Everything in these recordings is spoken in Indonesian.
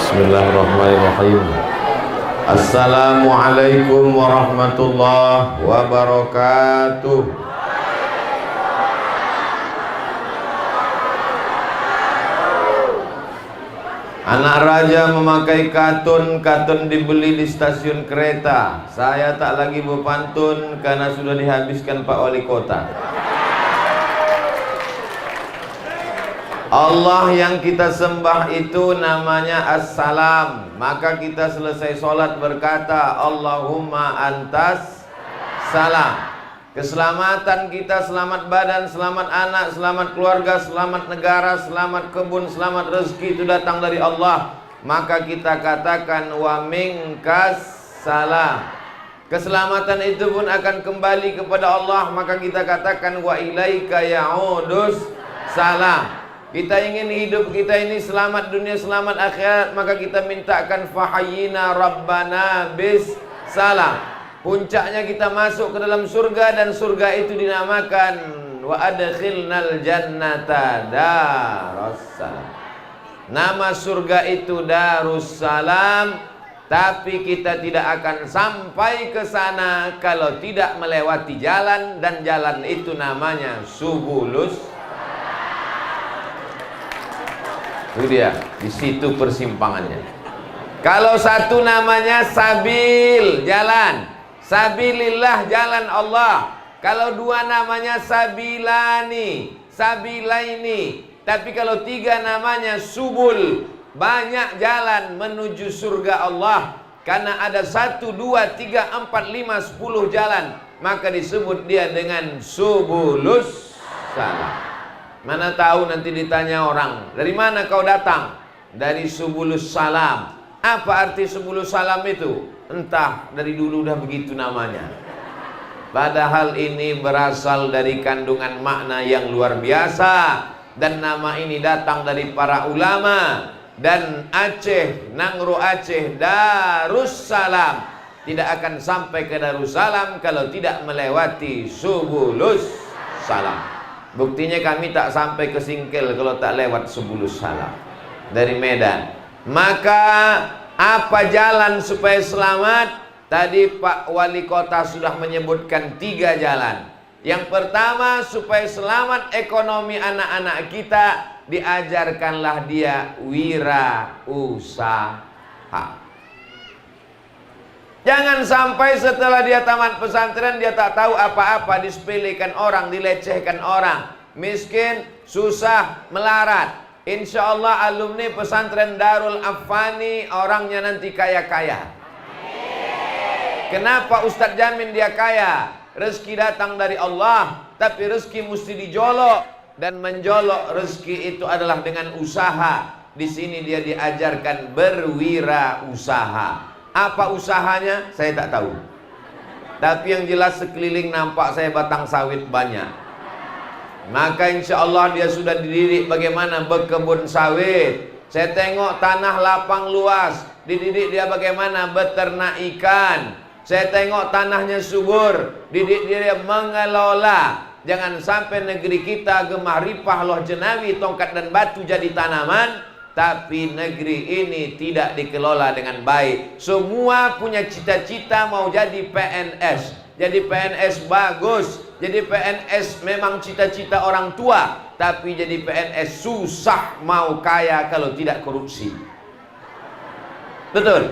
Bismillahirrahmanirrahim. Assalamualaikum warahmatullahi wabarakatuh. Anak raja memakai katun, katun dibeli di stasiun kereta. Saya tak lagi berpantun karena sudah dihabiskan Pak Wali Kota. Allah yang kita sembah itu namanya As-Salam. Maka kita selesai sholat berkata Allahumma antas salam. Keselamatan kita, selamat badan, selamat anak, selamat keluarga, selamat negara, selamat kebun, selamat rezeki itu datang dari Allah. Maka kita katakan wa minkas salam. Keselamatan itu pun akan kembali kepada Allah. Maka kita katakan wa ilaika ya'udus salam. Kita ingin hidup kita ini selamat dunia, selamat akhirat, maka kita mintakan fahayyina rabbana bis salam. Puncaknya kita masuk ke dalam surga, dan surga itu dinamakan wa adkhilnal jannata darussalam. Nama surga itu Darussalam, tapi kita tidak akan sampai ke sana kalau tidak melewati jalan, dan jalan itu namanya Subulus. Itu dia, di situ persimpangannya. Kalau satu namanya sabil, jalan, sabilillah, jalan Allah. Kalau dua namanya sabilani, sabilaini. Tapi kalau tiga namanya subul, banyak jalan menuju surga Allah. Karena ada 1, 2, 3, 4, 5, 10 jalan, maka disebut dia dengan subulus salam. Mana tahu nanti ditanya orang, dari mana kau datang? Dari Subulus Salam. Apa arti Subulus Salam itu? Entah, dari dulu udah begitu namanya. Padahal ini berasal dari kandungan makna yang luar biasa. Dan nama ini datang dari para ulama. Dan Aceh, Nangro Aceh, Darussalam tidak akan sampai ke Darussalam kalau tidak melewati Subulus Salam. Buktinya kami tak sampai ke Singkil kalau tak lewat Subulus Salam dari Medan. Maka apa jalan supaya selamat? Tadi Pak Wali Kota sudah menyebutkan 3 jalan. Yang pertama, supaya selamat ekonomi anak-anak kita, diajarkanlah dia wirausaha. Jangan sampai setelah dia tamat pesantren dia tak tahu apa-apa, disepelekan orang, dilecehkan orang, miskin, susah, melarat. Insya Allah alumni pesantren Darul Affani orangnya nanti kaya-kaya. Kenapa Ustadz jamin dia kaya? Rezeki datang dari Allah, tapi rezeki mesti dijolok, dan menjolok rezeki itu adalah dengan usaha. Di sini dia diajarkan berwirausaha. Apa usahanya? Saya tak tahu. Tapi yang jelas sekeliling nampak saya batang sawit banyak. Maka insya Allah dia sudah dididik bagaimana berkebun sawit. Saya tengok tanah lapang luas, dididik dia bagaimana beternak ikan. Saya tengok tanahnya subur, didik dia mengelola. Jangan sampai negeri kita gemah ripah loh jenawi, tongkat dan batu jadi tanaman, tapi negeri ini tidak dikelola dengan baik. Semua punya cita-cita mau jadi PNS. Jadi PNS bagus, jadi PNS memang cita-cita orang tua, tapi jadi PNS susah mau kaya kalau tidak korupsi. Betul?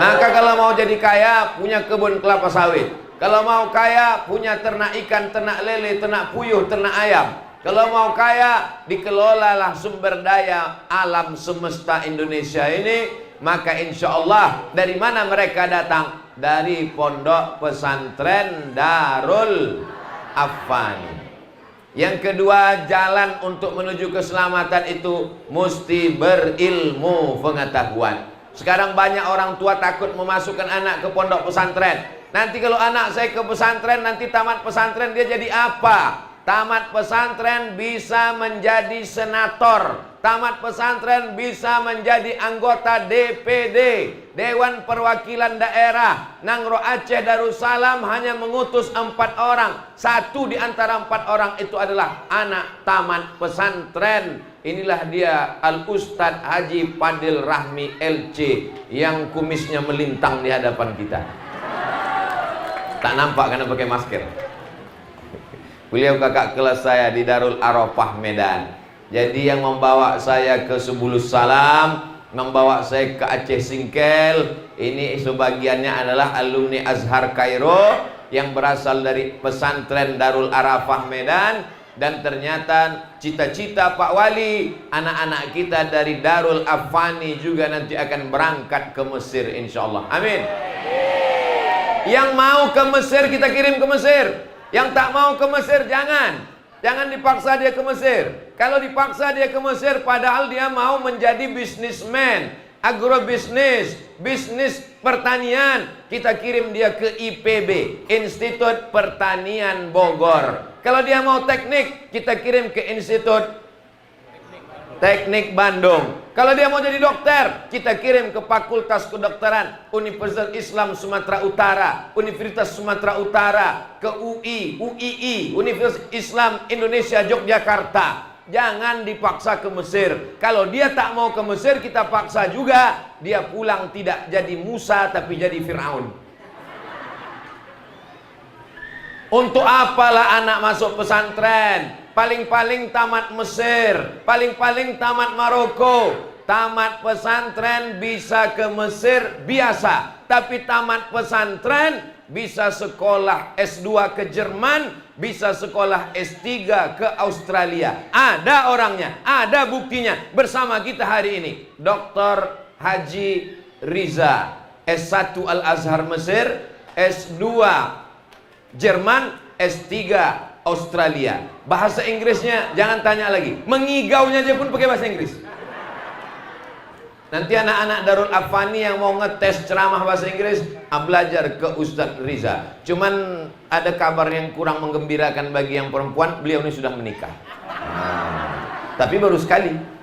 Maka kalau mau jadi kaya, punya kebun kelapa sawit. Kalau mau kaya, punya ternak ikan, ternak lele, ternak puyuh, ternak ayam. Kalau mau kaya, dikelolalah sumber daya alam semesta Indonesia ini. Maka insya Allah, dari mana mereka datang? Dari pondok pesantren Darul Affani. Yang kedua, jalan untuk menuju keselamatan itu mesti berilmu pengetahuan. Sekarang banyak orang tua takut memasukkan anak ke pondok pesantren. Nanti kalau anak saya ke pesantren, nanti tamat pesantren dia jadi apa? Tamat pesantren bisa menjadi senator. Tamat pesantren bisa menjadi anggota DPD, Dewan Perwakilan Daerah. Nangro Aceh Darussalam hanya mengutus 4 orang. 1 di antara 4 orang itu adalah anak tamat pesantren. Inilah dia Al-Ustadz Haji Fadil Rahmi LC yang kumisnya melintang di hadapan kita. Tak nampak karena pakai masker. Beliau kakak kelas saya di Darul Arafah Medan. Jadi yang membawa saya ke Subulus Salam, membawa saya ke Aceh Singkel, ini sebagiannya adalah alumni Azhar Kairo yang berasal dari pesantren Darul Arafah Medan. Dan ternyata cita-cita Pak Wali, anak-anak kita dari Darul Afani juga nanti akan berangkat ke Mesir insyaallah. Amin. Yang mau ke Mesir kita kirim ke Mesir. Yang tak mau ke Mesir jangan dipaksa dia ke Mesir. Kalau dipaksa dia ke Mesir padahal dia mau menjadi bisnismen, agrobisnis, bisnis pertanian, kita kirim dia ke IPB, Institut Pertanian Bogor. Kalau dia mau teknik, kita kirim ke Institut Teknik Bandung. Kalau dia mau jadi dokter, kita kirim ke Fakultas Kedokteran Universitas Islam Sumatera Utara, Universitas Sumatera Utara, ke UI, UII, Universitas Islam Indonesia Yogyakarta. Jangan dipaksa ke Mesir. Kalau dia tak mau ke Mesir, kita paksa juga. Dia pulang tidak jadi Musa tapi jadi Fir'aun. Untuk apalah anak masuk pesantren? Paling-paling tamat Mesir, paling-paling tamat Maroko. Tamat pesantren bisa ke Mesir biasa, tapi tamat pesantren bisa sekolah S2 ke Jerman, bisa sekolah S3 ke Australia. Ada orangnya, ada buktinya bersama kita hari ini. Dr. Haji Riza, S1 Al-Azhar Mesir, S2 Jerman, S3 Australia. Bahasa Inggrisnya jangan tanya lagi, mengigaunya aja pun pakai bahasa Inggris. Nanti anak-anak Darul Afani yang mau ngetes ceramah bahasa Inggris, belajar ke Ustadz Riza. Cuman ada kabar yang kurang menggembirakan bagi yang perempuan, beliau ini sudah menikah. Tapi baru sekali.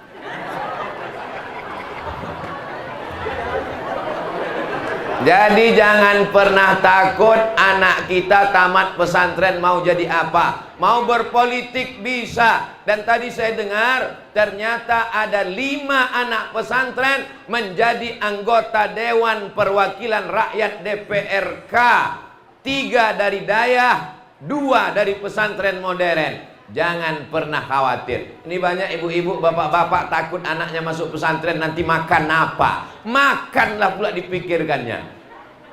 Jadi jangan pernah takut anak kita tamat pesantren mau jadi apa. Mau berpolitik bisa. Dan tadi saya dengar ternyata ada 5 anak pesantren menjadi anggota Dewan Perwakilan Rakyat DPRK. 3 dari Dayah, 2 dari pesantren modern. Jangan pernah khawatir. Ini banyak ibu-ibu, bapak-bapak takut anaknya masuk pesantren nanti makan apa. Makanlah pula dipikirkannya.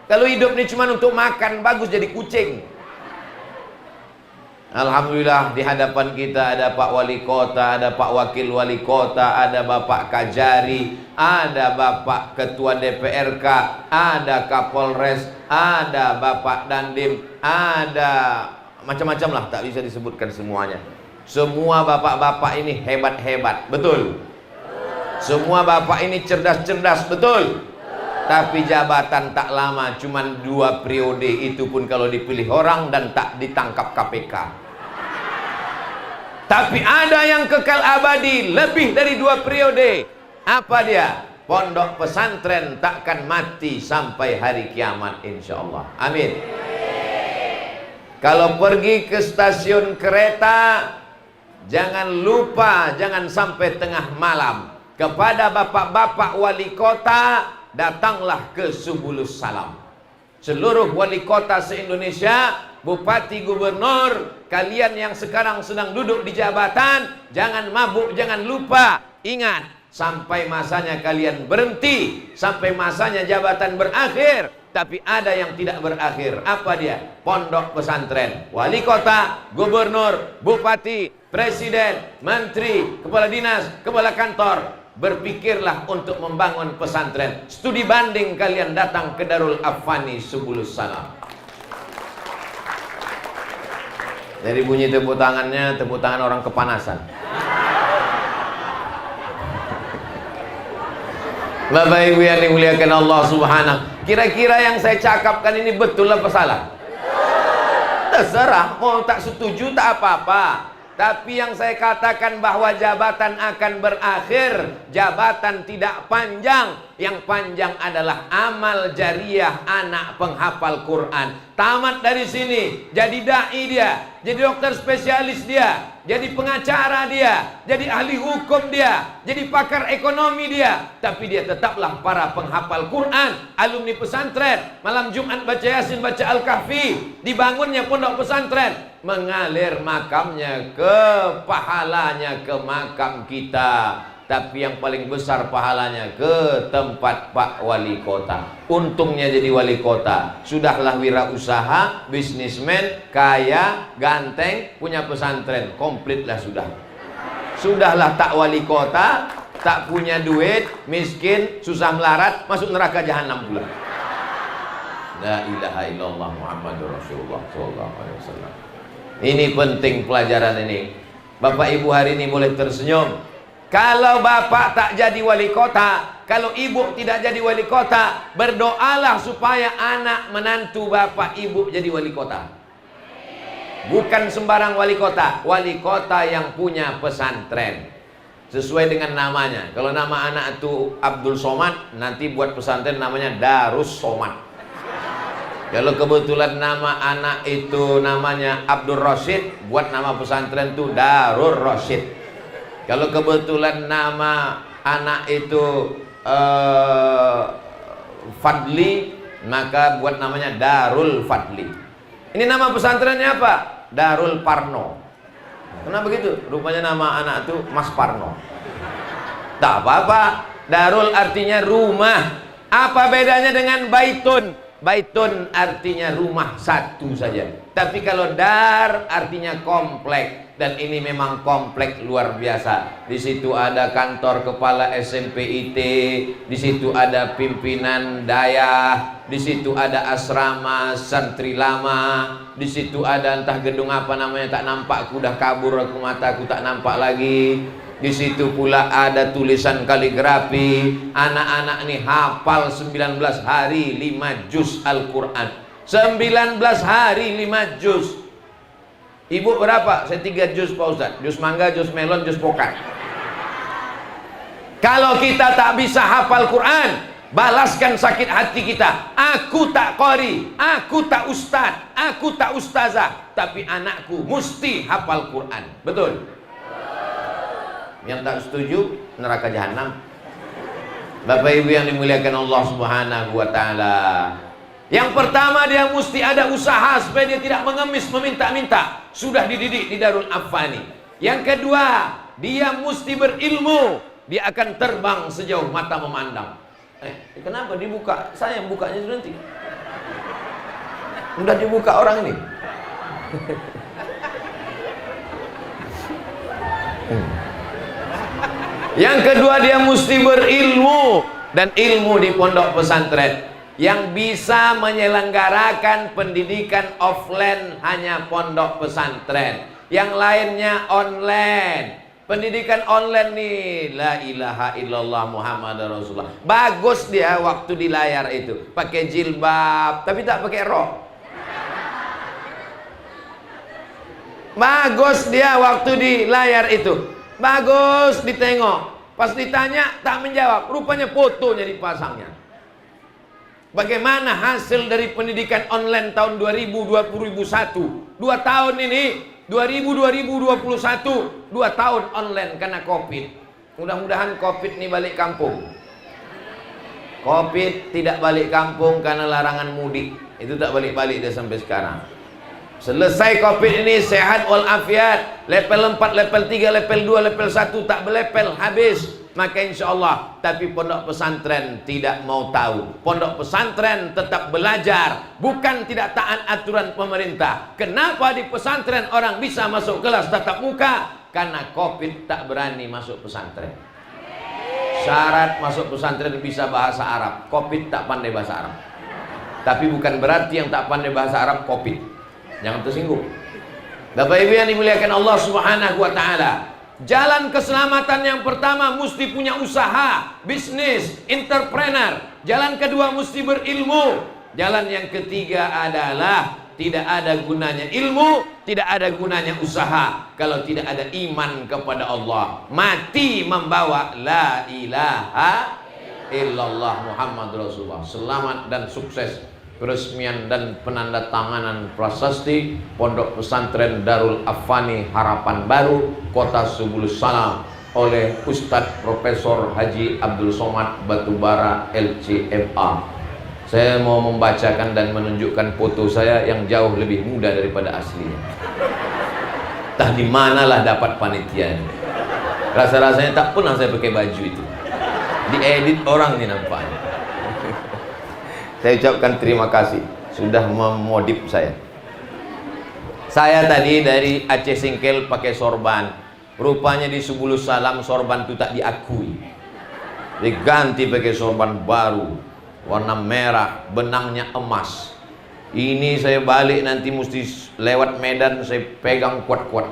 Kalau hidup ini cuma untuk makan, bagus jadi kucing. Alhamdulillah di hadapan kita ada Pak Wali Kota, ada Pak Wakil Wali Kota, ada Bapak Kajari, ada Bapak Ketua DPRK, ada Kapolres, ada Bapak Dandim, ada macam-macam lah, tak bisa disebutkan semuanya. Semua bapak-bapak ini hebat-hebat, betul. Semua bapak ini cerdas-cerdas, betul. Tapi jabatan tak lama, cuman 2 periode, itu pun kalau dipilih orang dan tak ditangkap KPK. Tapi ada yang kekal abadi, lebih dari 2 periode. Apa dia? Pondok pesantren takkan mati sampai hari kiamat insyaallah. Amin. Kalau pergi ke stasiun kereta, jangan lupa, jangan sampai tengah malam. Kepada bapak-bapak wali kota, datanglah ke Subulus Salam. Seluruh wali kota se-Indonesia, bupati, gubernur, kalian yang sekarang sedang duduk di jabatan, jangan mabuk, jangan lupa. Ingat, sampai masanya kalian berhenti, sampai masanya jabatan berakhir. Tapi ada yang tidak berakhir. Apa dia? Pondok pesantren. Wali kota, gubernur, bupati, presiden, menteri, kepala dinas, kepala kantor, berpikirlah untuk membangun pesantren. Studi banding kalian datang ke Darul Afani Subulus Salam. Dari bunyi tepuk tangannya, tepuk tangan orang kepanasan. Bapak Ibu yang dimuliakan Allah Subhanahu. Kira-kira yang saya cakapkan ini betul apa salah? Terserah, mau tak setuju tak apa-apa. Tapi yang saya katakan bahwa jabatan akan berakhir, jabatan tidak panjang. Yang panjang adalah amal jariah anak penghafal Quran. tamat dari sini, jadi dai dia, jadi dokter spesialis dia, jadi pengacara dia, jadi ahli hukum dia, jadi pakar ekonomi dia, tapi dia tetaplah para penghafal Quran, alumni pesantren. Malam Jumat baca Yasin, baca Al-Kahfi, dibangunnya pondok pesantren, mengalir makamnya ke pahalanya ke makam kita. Tapi yang paling besar pahalanya ke tempat Pak Wali Kota. Untungnya jadi wali kota, sudahlah wirausaha, bisnismen, kaya, ganteng, punya pesantren, komplitlah sudah. Sudahlah tak wali kota, tak punya duit, miskin, susah melarat, masuk neraka jahanam pula. La ilaha illallah Muhammadur Rasulullah sallallahu alaihi wasallam. Ini penting pelajaran ini. Bapak Ibu hari ini boleh tersenyum. Kalau bapak tak jadi wali kota, kalau ibu tidak jadi wali kota, berdoalah supaya anak menantu bapak ibu jadi wali kota. Bukan sembarang wali kota yang punya pesantren. Sesuai dengan namanya. Kalau nama anak itu Abdul Somad, nanti buat pesantren namanya Darus Somad. Kalau kebetulan nama anak itu namanya Abdul Rashid, buat nama pesantren itu Darul Rashid. Kalau kebetulan nama anak itu Fadli, maka buat namanya Darul Fadli. Ini nama pesantrennya apa? Darul Parno. Kenapa begitu? Rupanya nama anak itu Mas Parno. Tak apa-apa. Darul artinya rumah. Apa bedanya dengan baitun? Baitun artinya rumah satu saja. Tapi kalau dar artinya komplek. Dan ini memang kompleks luar biasa. Di situ ada kantor kepala SMPIT, di situ ada pimpinan dayah, di situ ada asrama santri lama, di situ ada entah gedung apa namanya tak nampak, aku dah kabur aku mataku tak nampak lagi. Di situ pula ada tulisan kaligrafi. Anak-anak ini hafal 19 hari 5 juz Al-Quran. 19 hari 5 juz. Ibu berapa? Saya 3 juz Pak Ustaz. Juz mangga, juz melon, juz pokat. Kalau kita tak bisa hafal Quran, balaskan sakit hati kita. Aku tak qori, aku tak ustaz, aku tak ustazah, tapi anakku mesti hafal Quran. Betul? Yang tak setuju neraka jahanam. Bapak Ibu yang dimuliakan Allah Subhanahu wa taala. Yang pertama, dia mesti ada usaha supaya dia tidak mengemis meminta-minta. Sudah dididik di Darul Afani. Yang kedua, dia mesti berilmu. Dia akan terbang sejauh mata memandang. Kenapa dibuka? Saya yang bukanya sudah nanti. Sudah dibuka orang ini. Yang kedua, dia mesti berilmu. Dan ilmu di pondok pesantren. Yang bisa menyelenggarakan pendidikan offline hanya pondok pesantren. Yang lainnya online. Pendidikan online nih, la ilaha illallah Muhammad Rasulullah. Bagus dia waktu di layar itu, pakai jilbab, tapi tak pakai rok. Bagus dia waktu di layar itu, bagus ditengok. Pas ditanya tak menjawab, rupanya fotonya dipasangnya. Bagaimana hasil dari pendidikan online tahun 2021? 2 tahun ini, 2021, 2 tahun online karena Covid. Mudah-mudahan Covid ini balik kampung. Covid tidak balik kampung karena larangan mudik. Itu tak balik-balik dia sampai sekarang. Selesai Covid ini sehat walafiat, level 4, level 3, level 2, level 1 tak berlepel, habis. Maka insya Allah, tapi pondok pesantren tidak mau tahu. Pondok pesantren tetap belajar, bukan tidak taat aturan pemerintah. Kenapa di pesantren orang bisa masuk kelas tatap muka? Karena Covid tak berani masuk pesantren. Syarat masuk pesantren bisa bahasa Arab. Covid tak pandai bahasa Arab. Tapi bukan berarti yang tak pandai bahasa Arab Covid. Jangan tersinggung. Bapak Ibu yang dimuliakan Allah Subhanahu wa taala. Jalan keselamatan yang pertama mesti punya usaha, bisnis, entrepreneur. Jalan kedua mesti berilmu. Jalan yang ketiga adalah tidak ada gunanya ilmu, tidak ada gunanya usaha kalau tidak ada iman kepada Allah. Mati membawa la ilaha illallah Muhammad Rasulullah. Selamat dan sukses peresmian dan penandatanganan prasasti Pondok Pesantren Darul Afani Harapan Baru, Kota Subulus Salam oleh Ustadz Profesor Haji Abdul Somad Batubara LCMA. Saya mau membacakan dan menunjukkan foto saya yang jauh lebih muda daripada aslinya. Entah di manalah dapat panitia ini. Rasa-rasanya tak pernah saya pakai baju itu. Diedit orang ini nampaknya. Saya ucapkan terima kasih sudah memodif saya. Saya tadi dari Aceh Singkil pakai sorban. Rupanya di Subulus Salam sorban itu tak diakui. Diganti pakai sorban baru, warna merah, benangnya emas. Ini saya balik nanti mesti lewat Medan, saya pegang kuat-kuat.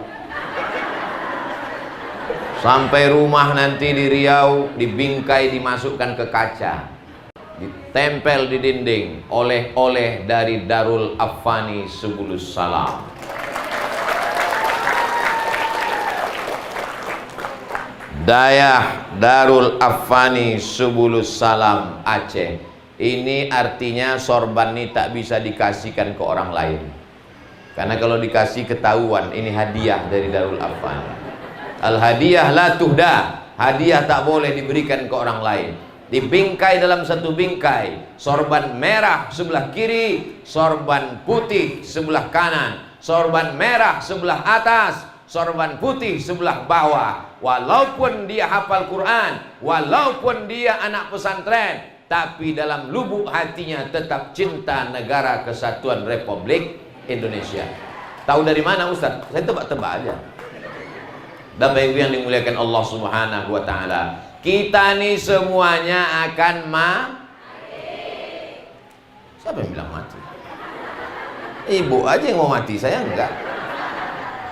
Sampai rumah nanti di Riau, dibingkai, dimasukkan ke kaca, ditempel di dinding, oleh-oleh dari Darul Afani Subulus Salam. Dayah Darul Afani Subulus Salam Aceh. Ini artinya sorban ini tak bisa dikasihkan ke orang lain, karena kalau dikasih ketahuan ini hadiah dari Darul Afani. Al hadiah la tuhda, hadiah tak boleh diberikan ke orang lain. Dibingkai dalam satu bingkai, sorban merah sebelah kiri, sorban putih sebelah kanan, sorban merah sebelah atas, sorban putih sebelah bawah. Walaupun dia hafal Quran, walaupun dia anak pesantren, tapi dalam lubuk hatinya tetap cinta negara kesatuan Republik Indonesia. Tahu dari mana Ustaz? Saya tebak-tebak aja. Dan Bapak Ibu yang dimuliakan Allah Subhanahu wa taala, kita nih semuanya akan mati. Siapa yang bilang mati? Ibu aja yang mau mati, saya enggak.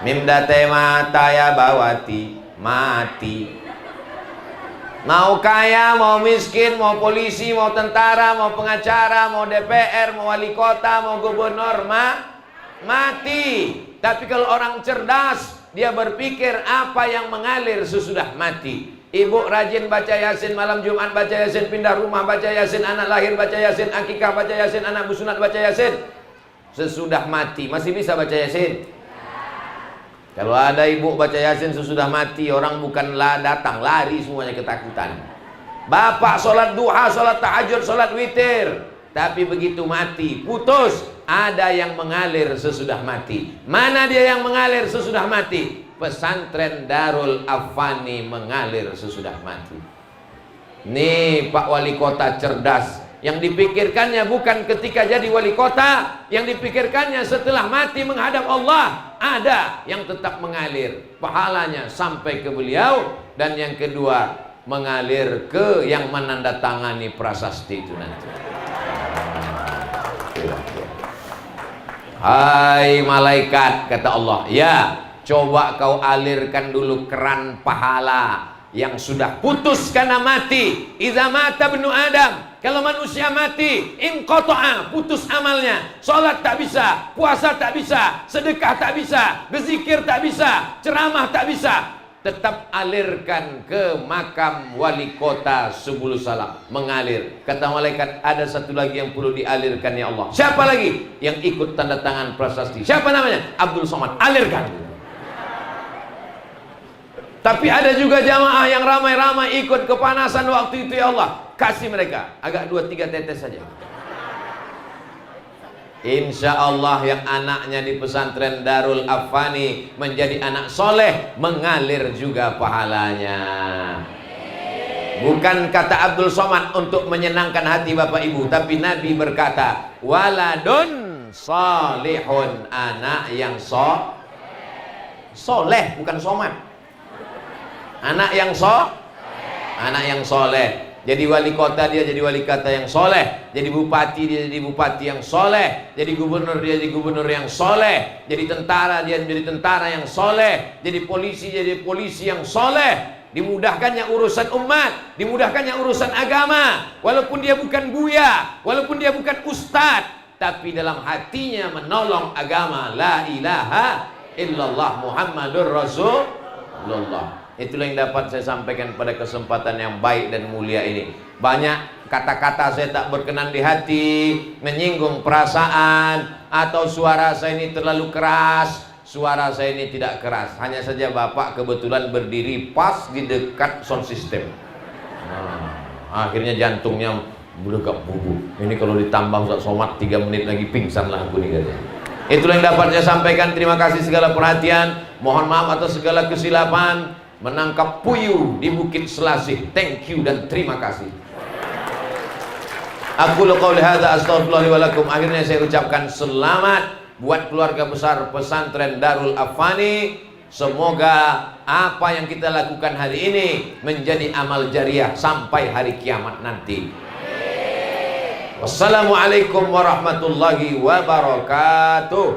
Mimdate mata ya bawati, mati. Mau kaya, mau miskin, mau polisi, mau tentara, mau pengacara, mau DPR, mau wali kota, mau gubernur, mati. Tapi kalau orang cerdas, dia berpikir apa yang mengalir sesudah mati. Ibu rajin baca Yasin malam Jumat, baca Yasin pindah rumah, baca Yasin anak lahir, baca Yasin akikah, baca Yasin anak busunat, baca Yasin. Sesudah mati masih bisa baca Yasin. Kalau ada ibu baca Yasin sesudah mati, orang bukanlah datang, lari semuanya ketakutan. Bapak sholat duha, sholat tahajud, sholat witir, tapi begitu mati putus. Ada yang mengalir sesudah mati. Mana dia yang mengalir sesudah mati? Pesantren Darul Afani mengalir sesudah mati. Nih Pak Wali Kota cerdas. Yang dipikirkannya bukan ketika jadi wali kota, yang dipikirkannya setelah mati menghadap Allah. Ada yang tetap mengalir pahalanya sampai ke beliau. Dan yang kedua, mengalir ke yang menandatangani prasasti itu nanti. Hai malaikat, kata Allah, ya coba kau alirkan dulu keran pahala yang sudah putus karena mati. Idza mata ibnu Adam, kalau manusia mati, inqata'a, putus amalnya. Salat tak bisa, puasa tak bisa, sedekah tak bisa, berzikir tak bisa, ceramah tak bisa. Tetap alirkan ke makam wali kota Subulus Salam. Mengalir. Kata malaikat, ada satu lagi yang perlu dialirkan ya Allah. Siapa lagi yang ikut tanda tangan prasasti? Siapa namanya? Abdul Somad. Alirkan. Tapi ada juga jamaah yang ramai-ramai ikut kepanasan waktu itu ya Allah. Kasih mereka agak 2-3 tetes saja. Insya Allah yang anaknya di pesantren Darul Afani menjadi anak soleh, mengalir juga pahalanya. Bukan kata Abdul Somad untuk menyenangkan hati Bapak Ibu, tapi Nabi berkata, waladun salihun, anak yang soleh, bukan somad. Anak yang anak yang soleh. Jadi wali kota dia jadi wali kota yang soleh, jadi bupati dia jadi bupati yang soleh, jadi gubernur dia jadi gubernur yang soleh, jadi tentara dia jadi tentara yang soleh, jadi polisi yang soleh. Dimudahkannya urusan umat, dimudahkannya urusan agama, walaupun dia bukan buya, walaupun dia bukan ustadz, tapi dalam hatinya menolong agama. La ilaha illallah Muhammadur Rasulullah. Itulah yang dapat saya sampaikan pada kesempatan yang baik dan mulia ini. Banyak kata-kata saya tak berkenan di hati, menyinggung perasaan, atau suara saya ini terlalu keras. Suara saya ini tidak keras, hanya saja Bapak kebetulan berdiri pas di dekat sound system. Akhirnya jantungnya berdetak bubu. Ini kalau ditambah Ustaz Somad 3 menit lagi pingsan lah aku nih katanya. Itulah yang dapat saya sampaikan. Terima kasih segala perhatian. Mohon maaf atas segala kesilapan. Menangkap puyuh di Bukit Selasih. Thank you dan terima kasih. Aku qouli hadza astaghfirullah wa lakum. Akhirnya saya ucapkan selamat buat keluarga besar pesantren Darul Afani. Semoga apa yang kita lakukan hari ini menjadi amal jariah sampai hari kiamat nanti. Wassalamualaikum warahmatullahi wabarakatuh.